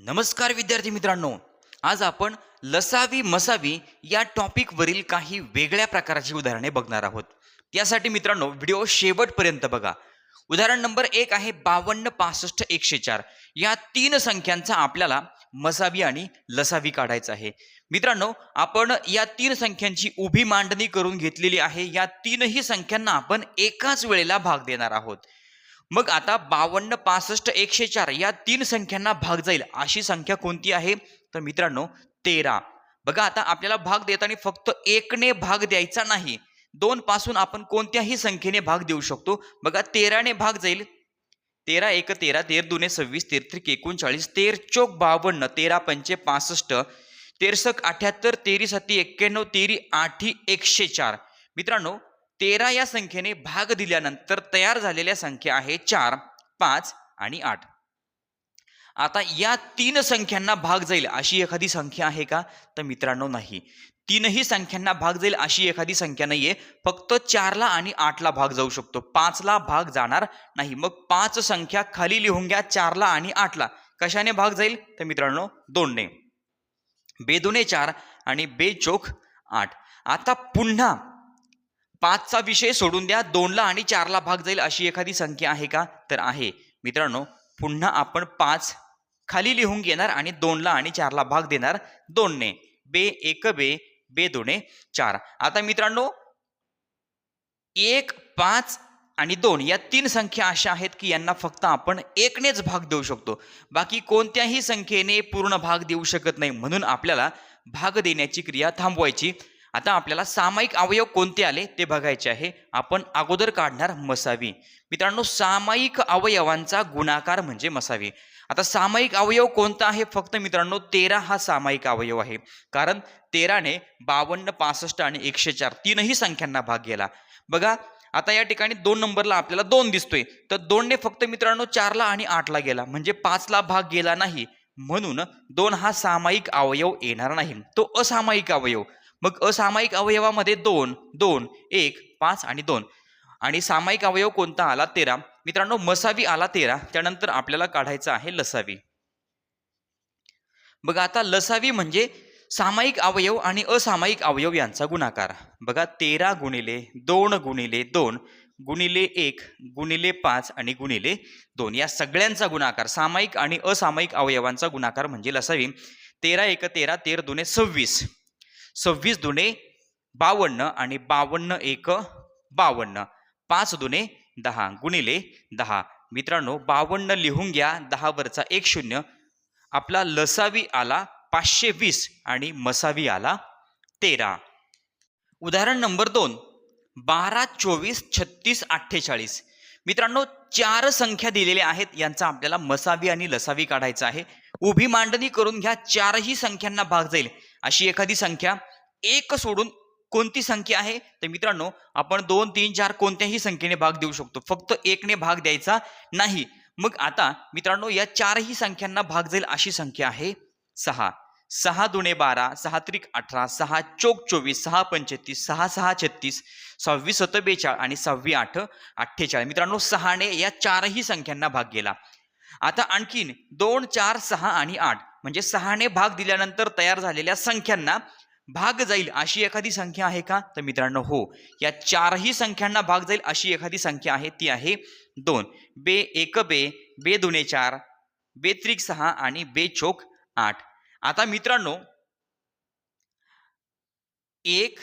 नमस्कार विद्यार्थी मित्रांनो. आज आपण लसावी मसावी या टॉपिकवरील काही वेगळ्या प्रकारची उदाहरणे बघणार आहोत. त्यासाठी मित्रांनो व्हिडिओ शेवटपर्यंत बघा. उदाहरण नंबर 1 आहे 52, 65, 104. या तीन संख्यांचा आपल्याला मसावी आणि लसावी काढायचा आहे. मित्रांनो, आपण या तीन संख्यांची उभी मांडणी करून घेतलेली आहे. या तीनही संख्यांना आपण एकाच वेळेला भाग देणार आहोत. मग आता 52, 65, 104 या तीन संख्यांना भाग जाईल अशी संख्या कोणती आहे? तर मित्रांनो 13. बघा, आता आपल्याला भाग देताना फक्त एकने भाग द्यायचा नाही, दोन पासून आपण कोणत्याही संख्येने भाग देऊ शकतो. बघा, 13 ने भाग जाईल. 13 एक 13, 13 दुने 26, 13 त्रिक 39, 13 चौक 52, 13 पंचे 65, 13 सक 78, 13 सत्ती 91, 13 आठी 104. मित्रांनो, 13 या संख्येने भाग दिल्यानंतर तयार झालेल्या संख्या आहे 4, 5 आणि 8. आता या तीन संख्यांना भाग जाईल अशी एखादी संख्या आहे का? तर मित्रांनो नाही. तीनही संख्यांना भाग जाईल अशी एखादी संख्या नाहीये. फक्त 4 ला आणि 8 ला भाग जाऊ शकतो. 5 ला भाग जाणार नाही. मग 5 संख्या खाली लिहून घ्या. 4 ला आणि 8 ला कशाने भाग जाईल? तर मित्रांनो 2 ने. बेदुने 4 आणि बेचोक 8. आता पुन्हा 5 चा विषय सोडून द्या. 2 ला आणि 4 ला भाग जाईल अशी एखादी संख्या आहे का? तर आहे. मित्रांनो, पुन्हा आपण 5 खाली लिहून घेणार आणि 2 ला आणि 4 ला भाग देणार 2 ने. बे एक बे, बे दोने 4. आता मित्रांनो 1, 5 आणि 2 या तीन संख्या अशा आहेत की यांना फक्त आपण एकनेच भाग देऊ शकतो. बाकी कोणत्याही संख्येने पूर्ण भाग देऊ शकत नाही. म्हणून आपल्याला भाग देण्याची क्रिया थांबवायची. आता आपल्याला सामायिक अवयव कोणते आले ते बघायचे आहे. आपण अगोदर काढणार मसावी. मित्रांनो, सामायिक अवयवांचा गुणाकार म्हणजे मसावी. आता सामायिक अवयव कोणता आहे? फक्त मित्रांनो 13 हा सामायिक अवयव आहे. कारण 13 ने 52, 65 आणि 104 तीनही संख्यांना भाग गेला. बघा, आता या ठिकाणी 2 नंबरला आपल्याला 2 दिसतोय. तर 2 ने फक्त मित्रांनो 4 ला आणि 8 ला गेला, म्हणजे 5 ला भाग गेला नाही. म्हणून 2 हा सामायिक अवयव येणार नाही, तो असामायिक अवयव. मग असामायिक अवयवामध्ये 2, 2, 1, 5 आणि 2. आणि सामायिक अवयव कोणता आला? 13. मित्रांनो मसावी आला 13. त्यानंतर आपल्याला काढायचं आहे लसावी. बघा, आता लसावी म्हणजे सामायिक अवयव आणि असामायिक अवयव यांचा गुणाकार. बघा, 13 गुणिले 2 गुणिले 2 गुणिले 1 गुणिले 5 आणि गुणिले 2 या सगळ्यांचा गुणाकार, सामायिक आणि असामायिक अवयवांचा गुणाकार म्हणजे लसावी. 13 एक 13, 13 दुने 26, 26 दुने 52 आणि 52 एक 52, 5 दुने 10 गुणिले 10. मित्रांनो 52 लिहून घ्या. 10 वरचा 1 शून्य. आपला लसावी आला 520 आणि मसावी आला 13. उदाहरण नंबर 2, 12, 24, 36, 48. मित्रांनो 4 संख्या दिलेल्या आहेत. यांचा आपल्याला मसावी आणि लसावी काढायचा आहे. उभी मांडणी करून घ्या. 4ही संख्यांना भाग जाईल अशी एखादी संख्या. एक सोडून कोणती संख्या आहे? तर मित्रांनो आपण 2, 3, 4 कोणत्याही संख्येने भाग देऊ शकतो. फक्त एकने भाग द्यायचा नाही. मग आता मित्रांनो या 4ही संख्यांना भाग जाईल अशी संख्या आहे 6. 6 दुने 12, 6 त्रिक 18, 6 चौक 24, 6 पंचेतीस, 6 6 36, 26 7 42 आणि 6 8 48. मित्रांनो 6 ने या 4ही संख्यांना भाग गेला. आता आणखीन 2, 4, 6 आणि 8 म्हणजे 6 ने भाग दिल्यानंतर तयार झालेल्या संख्यांना भाग जाईल अशी एखादी संख्या आहे का? तर मित्रांनो हो, या 4ही संख्यांना भाग जाईल अशी एखादी संख्या आहे. ती आहे 2. बे एक बे, बे दुने 4, बे त्रिक 6 आणि बे चौक 8. आता मित्रांनो 1,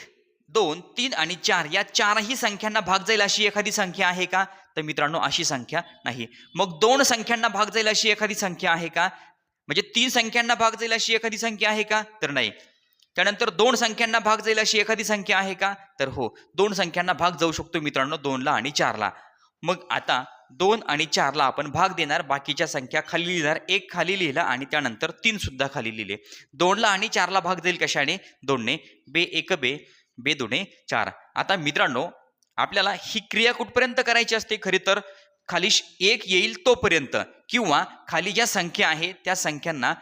2, 3 आणि 4 या 4ही संख्यांना भाग जाईल अशी एखादी संख्या आहे का? तर मित्रांनो अशी संख्या नाही. मग 2 संख्यांना भाग जाईल अशी एखादी संख्या आहे का? म्हणजे 3 संख्यांना भाग जाईल अशी एखादी संख्या आहे का? तर नाही. त्यानंतर 2 संख्यांना भाग जाईल अशी एखादी संख्या आहे का? तर हो, 2 संख्यांना भाग जाऊ शकतो मित्रांनो 2 ला आणि 4 ला. मग आता 2 आणि 4 ला आपण भाग देणार. बाकीच्या संख्या खाली लिहिणार. 1 खाली लिहिला आणि त्यानंतर 3 सुद्धा खाली लिहिले. 2 ला आणि 4 ला भाग जाईल कशाने? 2 ने. बे एक बे, बे दुने 4. आता मित्रांनो आपल्याला ही क्रिया कुठपर्यंत करायची असते? खरी तर खाली 1 येईल तोपर्यंत, किंवा खाली ज्या संख्या आहे त्या संख्यांना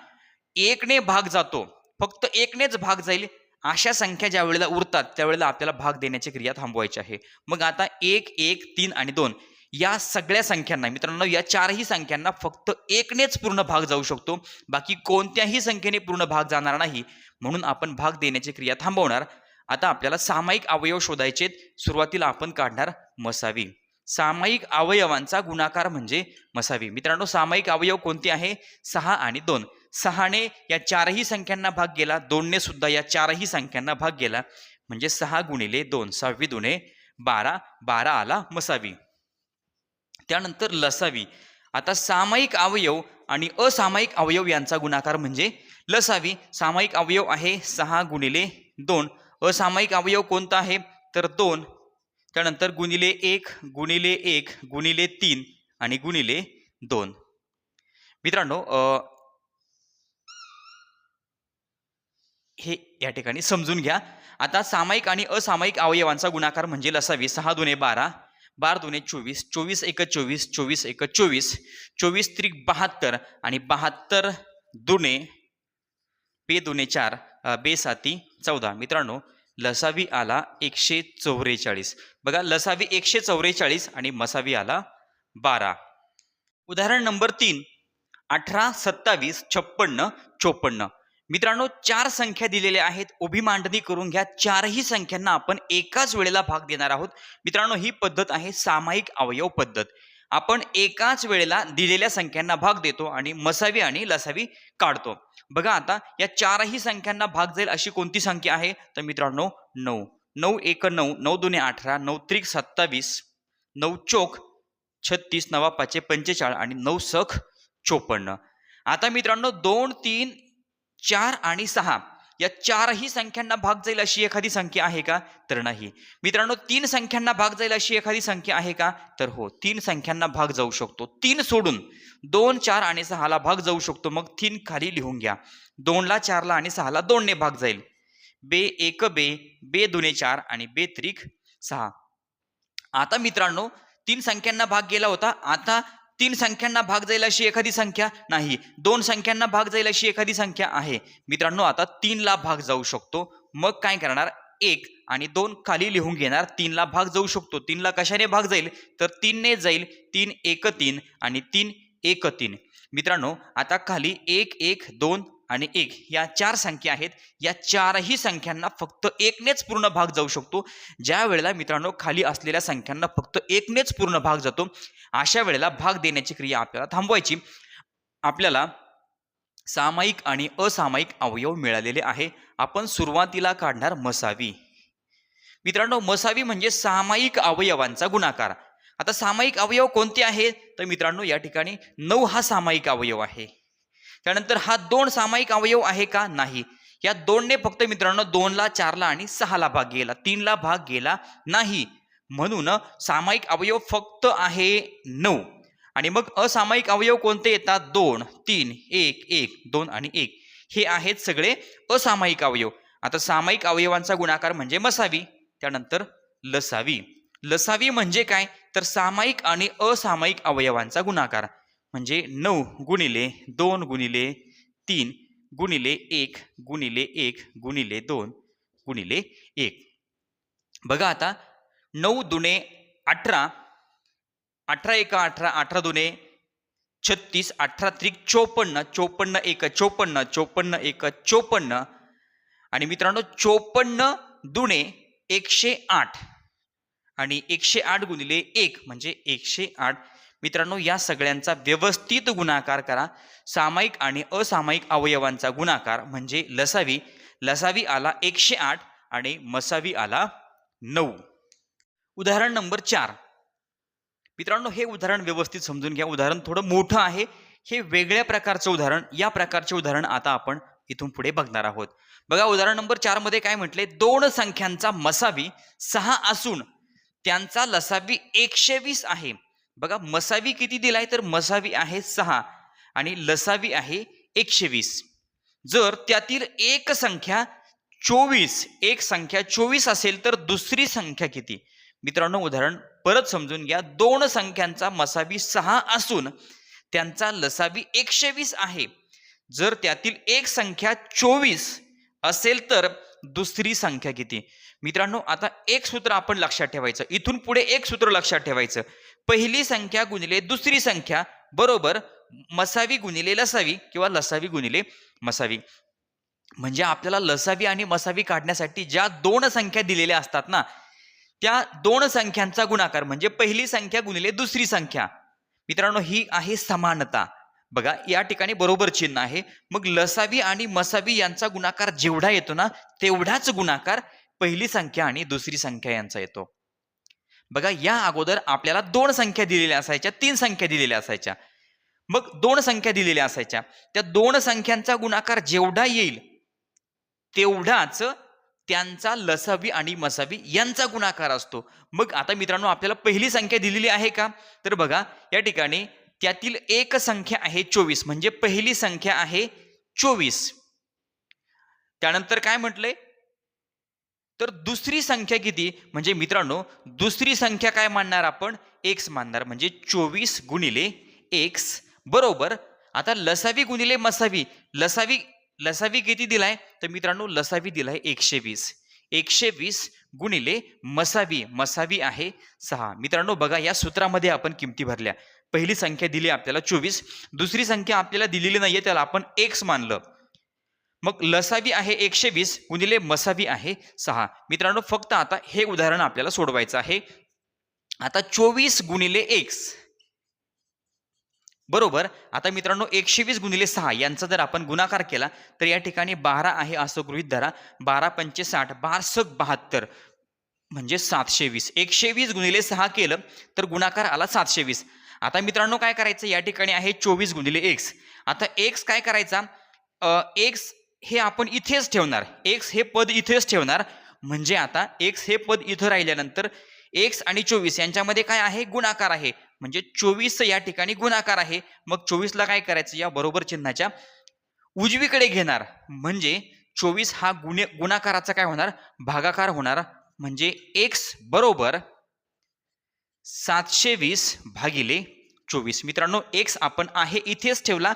1 ने भाग जातो, फक्त 1 नेच भाग जाईल अशा संख्या ज्या वेळेला उरतात त्यावेळेला आपल्याला भाग देण्याची क्रिया थांबवायची आहे. मग आता 1, 1, 3 आणि 2 या सगळ्या संख्यांना मित्रांनो, या चारही संख्यांना फक्त एकनेच पूर्ण भाग जाऊ शकतो, बाकी कोणत्याही संख्येने पूर्ण भाग जाणार नाही, म्हणून आपण भाग देण्याची क्रिया थांबवणार. आता आपल्याला सामायिक अवयव शोधायचेत. सुरुवातीला आपण काढणार मसावी. सामायिक अवयवांचा गुणाकार म्हणजे मसावी. मित्रांनो, सामायिक अवयव कोणते आहे? 6 आणि 2. 6ने या चारही संख्यांना भाग गेला, 2ने सुद्धा या चारही संख्यांना भाग गेला, म्हणजे 6 गुणिले 2, 6 दुने 12, 12 आला मसावी. त्यानंतर लसावी. आता सामायिक अवयव आणि असामायिक अवयव यांचा गुणाकार म्हणजे लसावी. सामायिक अवयव आहे 6 गुणिले 2. असामायिक अवयव कोणता आहे? तर 2. त्यानंतर गुणिले 1 गुणिले 1 गुणिले 3 आणि गुणिले 2. मित्रांनो, हे या ठिकाणी समजून घ्या. आता सामायिक आणि असामायिक अवयवांचा गुणाकार म्हणजे लसावी. 6 दुने 12, 12 दुने 24, 24 एक 24, 24 एक 24, 24 त्रिक 72 आणि 72 दुने बे दुने 4, बे साती 14. मित्रांनो, लसावी आला 144. बघा, लसावी 144 आणि मसावी आला 12. उदाहरण नंबर 3, 18, 27, 56, 54. मित्रांनो, 4 संख्या दिलेल्या आहेत. उभी मांडणी करून घ्या. चारही संख्यांना आपण एकाच वेळेला भाग देणार आहोत. मित्रांनो, ही पद्धत आहे सामायिक अवयव पद्धत. आपण एकाच वेळेला दिलेल्या संख्यांना भाग देतो आणि मसावी आणि लसावी काढतो. बघा, आता या चारही संख्यांना भाग जाईल अशी कोणती संख्या आहे? तर मित्रांनो, 9. 9 एक 9, 9 दुने 18, 9 त्रिक 27, 9 चोक 36, 9 पाचे 45 आणि 9 सख 54. आता मित्रांनो, 2, 3, 4 आणि 6 या चारही संख्यांना भाग जाईल अशी एखादी संख्या आहे का? तर नाही. मित्रांनो, 3 संख्यांना भाग जाईल अशी एखादी संख्या आहे का? तर हो, 3 संख्यांना भाग जाऊ शकतो. 3 सोडून 2, 4 आणि 6 ला भाग जाऊ शकतो. मग 3 खाली लिहून घ्या. 2 ला 4 ला आणि 6 ला 2 ने भाग जाईल. बे एक बे, बे दुने 4 आणि बे त्रिक 6. आता मित्रांनो, 3 संख्यांना भाग गेला होता. आता 3 संख्यांना भाग जाईल अशी एखादी संख्या नाही. 2 संख्यांना भाग जाईल अशी एखादी संख्या आहे. मित्रांनो, आता 3 ला भाग जाऊ शकतो. मग काय करणार? 1 आणि 2 खाली लिहून घेणार. 3 ला भाग जाऊ शकतो. 3 ला कशाने भाग जाईल? तर 3 ने जाईल. 3 एक 3 आणि 3 एक 3. मित्रांनो, आता खाली 1 1 2 आणि 1 या 4 संख्या आहेत. या चारही संख्यांना फक्त एकनेच पूर्ण भाग जाऊ शकतो. ज्या वेळेला मित्रांनो खाली असलेल्या संख्यांना फक्त एकनेच पूर्ण भाग जातो, अशा वेळेला भाग देण्याची क्रिया आपल्याला थांबवायची. आपल्याला सामायिक आणि असामायिक अवयव मिळालेले आहे. आपण सुरुवातीला काढणार मसावी. मित्रांनो, मसावी म्हणजे सामायिक अवयवांचा गुणाकार. आता सामायिक अवयव कोणते आहेत? तर मित्रांनो, या ठिकाणी 9 हा सामायिक अवयव आहे. त्यानंतर हा 2 सामायिक अवयव आहे का? नाही. या 2 ने फक्त मित्रांनो 2 ला 4 ला आणि 6 ला भाग गेला. 3 ला भाग गेला नाही. म्हणून सामायिक अवयव फक्त आहे 9. आणि मग असामायिक अवयव कोणते येतात? 2, 3, 1, 1, 2 आणि 1. हे आहेत सगळे असामायिक अवयव. आता सामायिक अवयवांचा गुणाकार म्हणजे मसावी. त्यानंतर लसावी. लसावी म्हणजे काय? तर सामायिक आणि असामायिक अवयवांचा गुणाकार म्हणजे 9 गुणिले 2 गुणिले 3 गुणिले 1 गुणिले 1 गुणिले 2 गुणिले 1. बघा, आता 9 दुने 18, 18 एक 18, 18 दुने 36, 18 त्रिक 54, 54 एक 54, 54 एक 54 आणि मित्रांनो 54 दुने 108 आणि 108 गुणिले 1 म्हणजे 108. मित्रांनो, या सगळ्यांचा व्यवस्थित गुणाकार करा. सामायिक आणि असामायिक अवयवांचा गुणाकार म्हणजे लसावी. लसावी आला 108 आणि मसावी आला 9. उदाहरण नंबर 4. मित्रांनो, हे उदाहरण व्यवस्थित समजून घ्या. उदाहरण थोडं मोठं आहे. हे वेगळ्या प्रकारचं उदाहरण. या प्रकारचे उदाहरण आता आपण इथून पुढे बघणार आहोत. बघा, उदाहरण नंबर 4 मध्ये काय म्हटले? 2 संख्यांचा मसावी 6 असून त्यांचा लसावी 120 आहे. बघा, मसावी किती दिलाय? तर मसावी आहे 6 आणि लसावी आहे 120. जर त्यातील एक संख्या 24 असेल तर दुसरी संख्या किती? मित्रांनो, उदाहरण परत समजून घ्या. 2 संख्यांचा मसावी 6 असून त्यांचा लसावी 120 आहे. जर त्यातील एक संख्या 24 असेल तर दुसरी संख्या किती? मित्रांनो, आता एक सूत्र आपण लक्षात ठेवायचं. इथून पुढे एक सूत्र लक्षात ठेवायचं. पहिली संख्या गुणिले दुसरी संख्या बरोबर मसावी गुणिले लसावी किंवा लसावी गुणिले मसावी. म्हणजे आपल्याला लसावी आणि मसावी काढण्यासाठी ज्या दोन संख्या दिलेल्या असतात ना, त्या दोन संख्यांचा गुणाकार म्हणजे पहिली संख्या गुणिले दुसरी संख्या. मित्रांनो, ही आहे समानता. बघा, या ठिकाणी बरोबर चिन्ह आहे. मग लसावी आणि मसावी यांचा गुणाकार जेवढा येतो ना, तेवढाच गुणाकार पहिली संख्या आणि दुसरी संख्या यांचा येतो. बघा, या अगोदर आपल्याला दोन संख्या दिलेल्या असायच्या, तीन संख्या दिलेल्या असायच्या. मग दोन संख्या दिलेल्या असायच्या, त्या दोन संख्यांचा गुणाकार जेवढा येईल तेवढाच त्यांचा लसावी आणि मसावी यांचा गुणाकार असतो. मग आता मित्रांनो, आपल्याला पहिली संख्या दिलेली आहे का? तर बघा, या ठिकाणी त्यातील एक संख्या आहे 24, म्हणजे पहिली संख्या आहे 24. त्यानंतर काय म्हटलंय, तर दुसरी संख्या किती? म्हणजे मित्रांनो, दुसरी संख्या काय मानणार आपण? एक्स मानणार. म्हणजे 24 गुणिले एक्स बरोबर. आता लसावी गुणिले मसावी, लसावी किती दिलाय? तर मित्रांनो, लसावी दिलाय 120. 120 गुणिले मसावी आहे 6. मित्रांनो बघा, या सूत्रामध्ये आपण किमती भरल्या. पहिली संख्या दिली आपल्याला 24, दुसरी संख्या आपल्याला दिलेली नाहीये, त्याला आपण एक्स मानलं. मग लसावी आहे 120 गुणिले मसावी आहे 6. मित्रांनो, फक्त आता हे उदाहरण आपल्याला सोडवायचं आहे. आता 24 गुणिले एक्स बरोबर. आता मित्रांनो, 120 गुणिले 6 यांचा जर आपण गुणाकार केला तर या ठिकाणी 12 आहे असं गृहीत धरा. 12 पंचे 60, 12 72 म्हणजे 720. 120 गुणिले 6 केलं तर गुणाकार आला 720. आता मित्रांनो, काय करायचं? या ठिकाणी आहे 24 गुणिले एक्स. आता एक्स काय करायचा? एक्स हे आपण इथेच ठेवणार. एक्स हे पद इथेच ठेवणार. म्हणजे आता एक्स हे पद इथं राहिल्यानंतर एक्स आणि 24 यांच्यामध्ये काय आहे? गुणाकार आहे. म्हणजे 24 या ठिकाणी गुणाकार आहे. मग 24 ला काय करायचं? या बरोबर चिन्हाच्या उजवीकडे घेणार. म्हणजे 24 हा गुणाकाराचा काय होणार? भागाकार होणार. म्हणजे एक्स बरोबर 720 भागिले 24. मित्रांनो, एक्स आपण आहे इथेच ठेवला.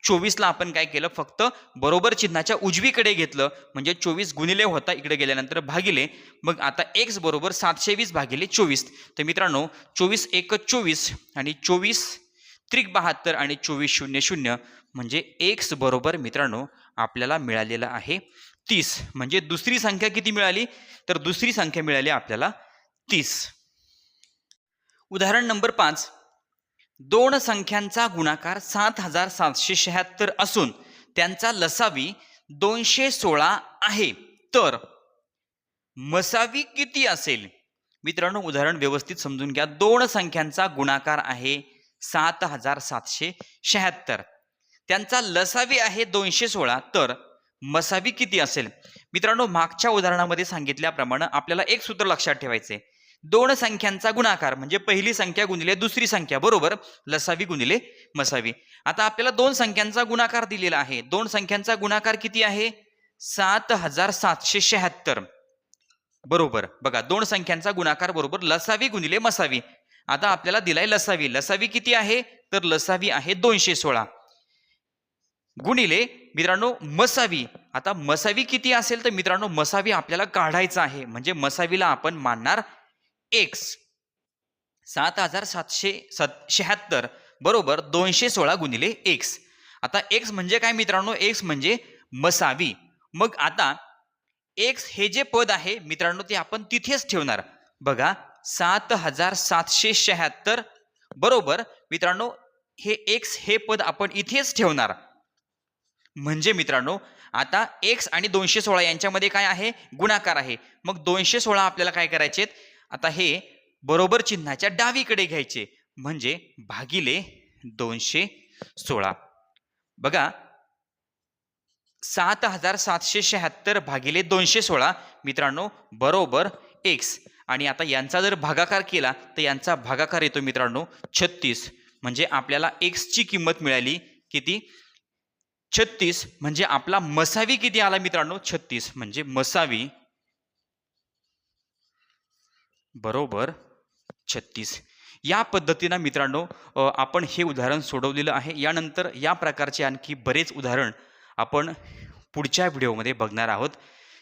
24 ला आपण काय केलं? फक्त बरोबर चिन्हाच्या उजवीकडे घेतलं. म्हणजे 24 गुणिले होता, इकडे गेल्यानंतर भागिले. मग आता एक्स बरोबर 720 भागिले 24. तर मित्रांनो, 24 एक 24 आणि 24 त्रिक 72 आणि 24 शून्य 0 म्हणजे एक्स बरोबर मित्रांनो आपल्याला मिळालेला आहे 30. म्हणजे दुसरी संख्या किती मिळाली? तर दुसरी संख्या मिळाली आपल्याला 30. उदाहरण नंबर 5. दोन संख्यांचा गुणाकार 7776 असून त्यांचा लसावी 216 आहे, तर मसावी किती असेल? मित्रांनो, उदाहरण व्यवस्थित समजून घ्या. दोन संख्यांचा गुणाकार आहे 7776, त्यांचा लसावी आहे 216, तर मसावी किती असेल? मित्रांनो, मागच्या उदाहरणामध्ये सांगितल्याप्रमाणे आपल्याला एक सूत्र लक्षात ठेवायचे. दोन संख्यांचा गुणाकार म्हणजे पहिली संख्या गुणिले दुसरी संख्या बरोबर लसावी गुणिले मसावी. आता आपल्याला दोन संख्यांचा गुणाकार दिलेला आहे. दोन संख्यांचा गुणाकार किती आहे? 7776 बरोबर. बघा, दोन संख्यांचा गुणाकार बरोबर लसावी गुणिले मसावी. आता आपल्याला दिलाय लसावी. लसावी किती आहे? तर लसावी आहे 216 गुणिले मित्रांनो मसावी. आता मसावी किती असेल? तर मित्रांनो, मसावी आपल्याला काढायचा आहे. म्हणजे मसावीला आपण मानणार एक्स. 7776 बरोबर 216 गुणिले एक्स. आता एक्स म्हणजे काय मित्रांनो? एक्स म्हणजे मसावी. मग आता एक्स हे जे पद आहे मित्रांनो, ते आपण तिथेच ठेवणार. बघा, 7776 बरोबर मित्रांनो हे एक्स हे पद आपण इथेच ठेवणार. म्हणजे मित्रांनो, आता एक्स आणि 216 यांच्यामध्ये काय आहे? गुणाकार आहे. मग 216 आपल्याला काय करायचे? आता हे बरोबर चिन्हाच्या डावीकडे घ्यायचे. म्हणजे भागिले 216. बघा, 7776 भागिले 216 मित्रांनो बरोबर एक्स. आणि आता यांचा जर भागाकार केला तर यांचा भागाकार येतो मित्रांनो 36. म्हणजे आपल्याला एक्स ची किंमत मिळाली किती? 36. म्हणजे आपला मसावी किती आला मित्रांनो? 36. म्हणजे मसावी बरोबर 36. या पद्धतीने मित्रांनो आपण हे उदाहरण सोडवलेलं आहे. यानंतर या प्रकारचे आणखी बरेच उदाहरण आपण पुढच्या व्हिडिओमध्ये बघणार आहोत.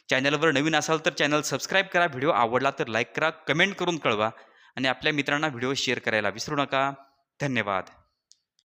चॅनलवर नवीन असाल तर चॅनल सबस्क्राईब करा. व्हिडिओ आवडला तर लाईक करा, कमेंट करून कळवा आणि आपल्या मित्रांना व्हिडिओ शेअर करायला विसरू नका. धन्यवाद.